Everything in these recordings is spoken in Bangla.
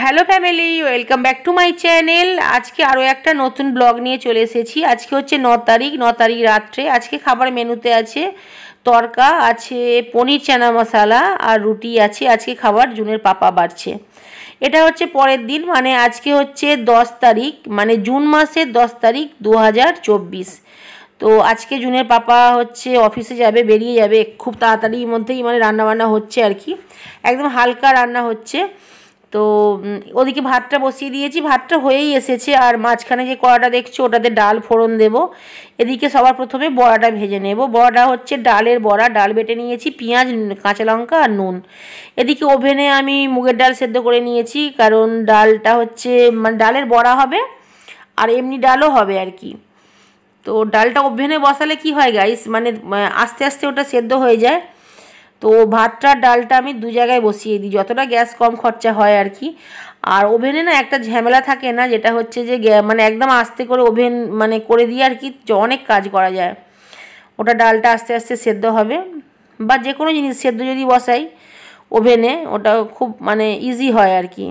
Hello family, welcome back to my channel. আজকে আরও একটা নতুন ব্লগ নিয়ে চলে এসেছি। আজকে হচ্ছে 9 তারিখ রাত্রে। আজকে খাবার মেনুতে আছে তরকা, আছে পনির চানা মশালা আর রুটি আছে। আজকে খাবার জুনের পাপা বাড়ছে। এটা হচ্ছে পরের দিন, মানে আজকে হচ্ছে 10 তারিখ, মানে জুন মাসের 10 তারিখ 2024। তো আজকে জুনের পাপা হচ্ছে অফিসে যাবে, বেরিয়ে যাবে খুব তাড়াতাড়ির মধ্যেই, মানে রান্নাবান্না হচ্ছে আর কি, একদম হালকা রান্না হচ্ছে। তো ওদিকে ভাতটা বসিয়ে দিয়েছি, ভাতটা হয়েই এসেছে। আর মাঝখানে যে কড়াটা দেখছো ওটাতে ডাল ফোড়ন দেব। এদিকে সবার প্রথমে বড়াটা ভেজে নেব। বড়াটা হচ্ছে ডালের বড়া, ডাল বেটে নিয়েছি, পেঁয়াজ, কাঁচা লঙ্কা আর নুন। এদিকে ওভেনে আমি মুগের ডাল সেদ্ধ করে নিয়েছি, কারণ ডালটা হচ্ছে মানে ডালের বড়া হবে আর এমনি ডালও হবে আর কি। তো ডালটা ওভেনে বসালে কি হয় গাইস, মানে আস্তে আস্তে ওটা সেদ্ধ হয়ে যায়। তো ভাতটা ডালটা আমি দু জায়গায় বসিয়ে দিই, যতটা গ্যাস কম খরচা হয় আর কি। আর ওভেনে না একটা ঝামেলা থাকে না, যেটা হচ্ছে যে মানে একদম আস্তে করে ওভেন মানে করে দিয়ে আর কি অনেক কাজ করা যায়। ওটা ডালটা আস্তে আস্তে সেদ্ধ হবে, বা যে কোনো জিনিস সেদ্ধ যদি বসাই ওভেনে, ওটা খুব মানে ইজি হয় আর কি।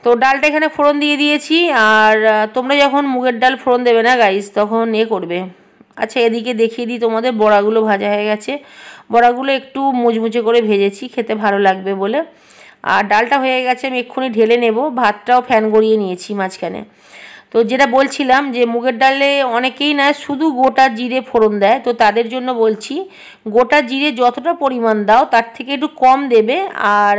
তো ডালটা এখানে ফোড়ন দিয়ে দিয়েছি। আর তোমরা যখন মুগের ডাল ফোড়ন দেবে না গাইস, তখন করবে। আচ্ছা, এদিকে দেখিয়ে দিই তোমাদের, বড়াগুলো ভাজা হয়ে গেছে। বড়াগুলো একটু মুচমুচে করে ভেজেছি, খেতে ভালো লাগবে বলে। আর ডালটা হয়ে গেছে, আমি এক্ষুনি ঢেলে নেব। ভাতটাও ফ্যান গড়িয়ে নিয়েছি মাঝখানে। তো যেটা বলছিলাম যে মুগের ডালে অনেকেই না শুধু গোটা জিরে ফোড়ন দেয়, তো তাদের জন্য বলছি গোটা জিরে যতটা পরিমাণ দাও তার থেকে একটু কম দেবে। আর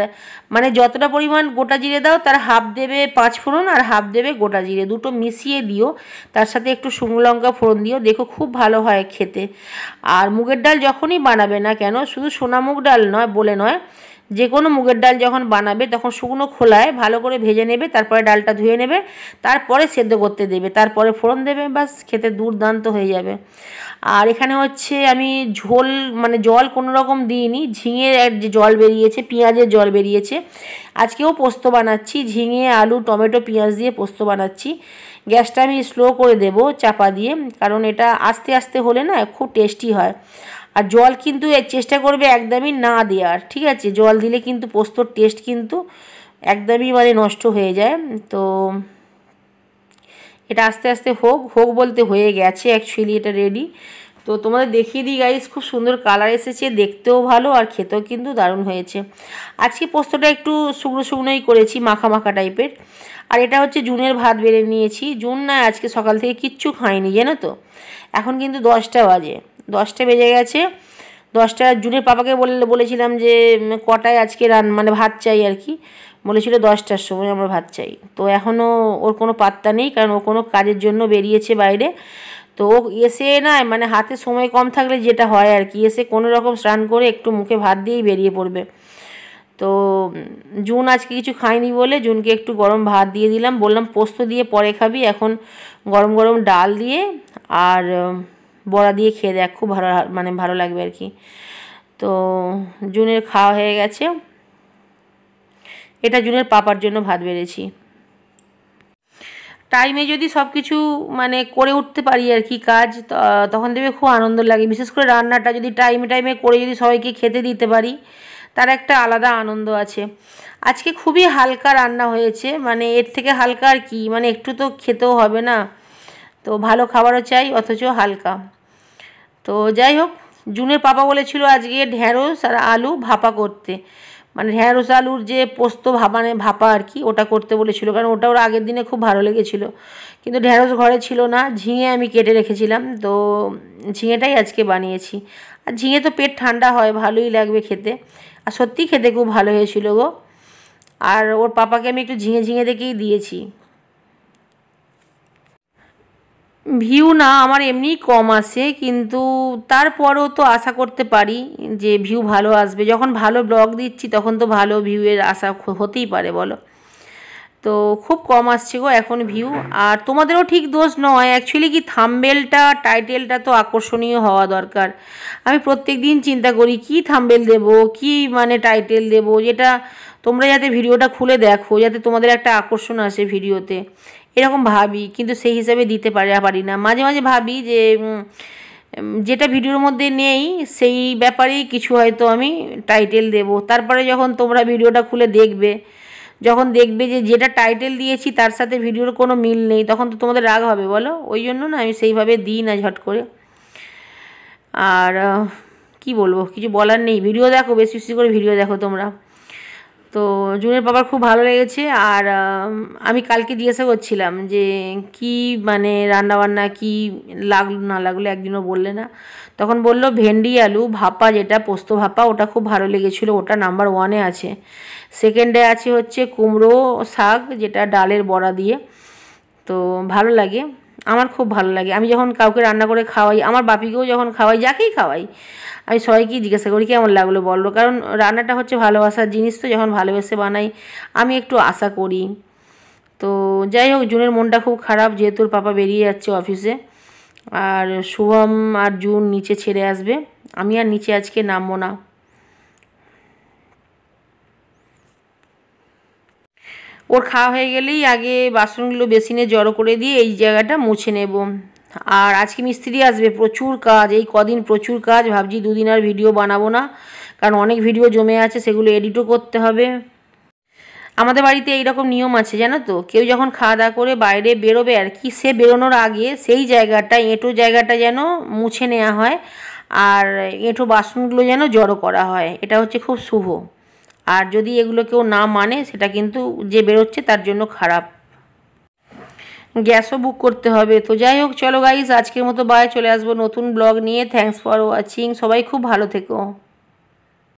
মানে যতটা পরিমাণ গোটা জিরে দাও তার হাফ দেবে পাঁচ ফোড়ন, আর হাফ দেবে গোটা জিরে, দুটো মিশিয়ে দিও। তার সাথে একটু শুকনো লঙ্কা ফোড়ন দিও, দেখো খুব ভালো হয় খেতে। আর মুগের ডাল যখনই বানাবে না কেন, শুধু সোনা মুগ ডাল নয় বলে নয়, যে কোনো মুগের ডাল যখন বানাবে তখন শুকনো খোলায় ভালো করে ভেজে নেবে, তারপরে ডালটা ধুয়ে নেবে, তারপরে সেদ্ধ করতে দেবে, তারপরে ফোড়ন দেবে, বাস খেতে দুর্দান্ত হয়ে যাবে। আর এখানে হচ্ছে আমি ঝোল মানে জল কোনো রকম দিইনি, ঝিঙের যে জল বেরিয়েছে, পেঁয়াজের জল বেরিয়েছে। আজকেও পোস্ত বানাচ্ছি, ঝিঙে আলু টমেটো পেঁয়াজ দিয়ে পোস্ত বানাচ্ছি। গ্যাসটা আমি স্লো করে দেব চাপা দিয়ে, কারণ এটা আস্তে আস্তে হলে না খুব টেস্টি হয়। আর জল কিন্তু চেষ্টা করবে একদমই না দেওয়ার, ঠিক আছে? জল দিলে কিন্তু পোস্তর টেস্ট কিন্তু একদমই মানে নষ্ট হয়ে যায়। তো এটা আস্তে আস্তে হোক হোক বলতে হয়ে গেছে অ্যাকচুয়ালি, এটা রেডি। তো তোমাদের দেখিয়ে দিই গাইস, খুব সুন্দর কালার এসেছে, দেখতেও ভালো আর খেতেও কিন্তু দারুণ হয়েছে। আজকে পোস্তটা একটু শুকনো শুকনোই করেছি, মাখা মাখা টাইপের। আর এটা হচ্ছে জুনের ভাত বেড়ে নিয়েছি। জুন না আজকে সকাল থেকে কিচ্ছু খাইনি জানো তো। এখন কিন্তু 10টা বাজে, 10টা বেজে গেছে। 10টা জুনের পাপাকে বলেছিলাম যে কটায় আজকে মানে ভাত চাই আর কি, বলেছিল 10টার সময় আমরা ভাত চাই। তো এখনও ওর কোনো পাত্তা নেই, কারণ ও কোনো কাজের জন্য বেরিয়েছে বাইরে। তো ও এসে না মানে হাতে সময় কম থাকলে যেটা হয় আর কি, এসে কোনো রকম স্নান করে একটু মুখে ভাত দিয়েই বেরিয়ে পড়বে। তো জুন আজকে কিছু খায়নি বলে জুনকে একটু গরম ভাত দিয়ে দিলাম, বললাম পোস্ত দিয়ে পরে খাবি, এখন গরম গরম ডাল দিয়ে আর বড়া দিয়ে খেয়ে দেখ, খুব ভালো মানে ভালো লাগবে আর কি। তো জুনের খাওয়া হয়ে গেছে। এটা জুনের পাপার জন্য ভাত বেড়েছি। টাইমে যদি সব কিছু মানে করে উঠতে পারি আর কি কাজ, তখন দেখবে খুব আনন্দ লাগে। বিশেষ করে রান্নাটা যদি টাইমে টাইমে করে যদি সবাইকে খেতে দিতে পারি, তার একটা আলাদা আনন্দ আছে। আজকে খুবই হালকা রান্না হয়েছে, মানে এর থেকে হালকা আর কি, মানে একটু তো খেতেও হবে না, তো ভালো খাবারও চাই অথচ হালকা। তো যাই হোক, জুনের পাপা বলেছিল আজকে ঢ্যাঁড়স আর আলু ভাপা করতে, মানে ঢ্যাঁড়স আলুর যে পোস্ত মানে ভাপা আর কি, ওটা করতে বলেছিল, কারণ ওটা ওর আগের দিনে খুব ভালো লেগেছিলো। কিন্তু ঢ্যাঁড়স ঘরে ছিল না, ঝিঙে আমি কেটে রেখেছিলাম, তো ঝিঙেটাই আজকে বানিয়েছি। আর ঝিঙে তো পেট ঠান্ডা হয়, ভালোই লাগবে খেতে। আর সত্যিই খেতে খুব ভালো হয়েছিল গো। আর ওর পাপাকে আমি একটু ঝিঙে ঝিঙে দেখেই দিয়েছি। ভিউ না আমার এমনিই কম আসে, কিন্তু তারপরেও তো আশা করতে পারি যে ভিউ ভালো আসবে। যখন ভালো ব্লগ দিচ্ছি তখন তো ভালো ভিউয়ের আশা হতেই পারে বলো। তো খুব কম আসছে গো এখন ভিউ। আর তোমাদেরও ঠিক দোষ নয়, অ্যাকচুয়ালি কি থাম্বনেলটা টাইটেলটা তো আকর্ষণীয় হওয়া দরকার। আমি প্রত্যেক দিন চিন্তা করি কি থাম্বনেল দেব, কি মানে টাইটেল দেব, যেটা তোমরা যাতে ভিডিওটা খুলে দেখো, যাতে তোমাদের একটা আকর্ষণ আসে ভিডিওতে, এরকম ভাবি। কিন্তু সেই হিসাবে দিতে পারি না। মাঝে মাঝে ভাবি যে যেটা ভিডিওর মধ্যে নেই সেই ব্যাপারেই কিছু হয়তো আমি টাইটেল দেব, তারপরে যখন তোমরা ভিডিওটা খুলে দেখবে যখন দেখবে যে যেটা টাইটেল দিয়েছি তার সাথে ভিডিওর কোনো মিল নেই, তখন তো তোমাদের রাগ হবে বলো। ওই জন্য না আমি সেইভাবে দিই না ঝট করে। আর কি বলবো, কিছু বলার নেই। ভিডিও দেখো, বেশি বেশি করে ভিডিও দেখো তোমরা। তো জুনের পাপার খুব ভালো লেগেছে। আর আমি কালকে জিজ্ঞাসা করছিলাম যে কি মানে রান্নাবান্না কি লাগলো না লাগলো, একদিনও বললে না। তখন বলল ভেন্ডি আলু ভাপা, যেটা পোস্ত ভাপা, ওটা খুব ভালো লেগেছিলো, ওটা নাম্বার 1-এ আছে। সেকেন্ডে আছে হচ্ছে কুমড়ো শাক, যেটা ডালের বড়া দিয়ে। তো ভালো লাগে, আমার খুব ভালো লাগে। আমি যখন কাউকে রান্না করে খাওয়াই, আমার বাপিকেও যখন খাওয়াই, যাকেই খাওয়াই, আমি সবাইকেই জিজ্ঞাসা করি কেমন লাগলো বললো। কারণ রান্নাটা হচ্ছে ভালোবাসার জিনিস, তো যখন ভালোবেসে বানাই আমি একটু আশা করি। তো যাই হোক, জুনের মনটা খুব খারাপ, যেহেতু ওর পাপা বেরিয়ে যাচ্ছে অফিসে। আর শুভম আর জুন নিচে ছেড়ে আসবে, আমি আর নিচে আজকে নামবো না। ওর খাওয়া হয়ে গেলেই আগে বাসনগুলো বেসিনে জড়ো করে দিয়ে এই জায়গাটা মুছে নেব। আর আজকে মিস্ত্রি আসবে, প্রচুর কাজ, এই কদিন প্রচুর কাজ। ভাবছি দুদিন আর ভিডিও বানাবো না, কারণ অনেক ভিডিও জমে আছে, সেগুলো এডিটও করতে হবে। আমাদের বাড়িতে এইরকম নিয়ম আছে জানো তো, কেউ যখন খাওয়া দাওয়া করে বাইরে বেরোবে আর কি, সে বেরোনোর আগে সেই জায়গাটা, এঁটো জায়গাটা যেন মুছে নেওয়া হয়, আর এঁটো বাসনগুলো যেন জড়ো করা হয়। এটা হচ্ছে খুব শুভ। আর যদি এগুলো কেউ না মানে, সেটা কিন্তু যে বেরোচ্ছে তার জন্য খারাপ। গ্যাসও বুক করতে হবে। তো যাই হোক, চলো গাইস, আজকের মতো বাই, চলে আসবো নতুন ব্লগ নিয়ে। থ্যাঙ্কস ফর ওয়াচিং, সবাই খুব ভালো থেকো।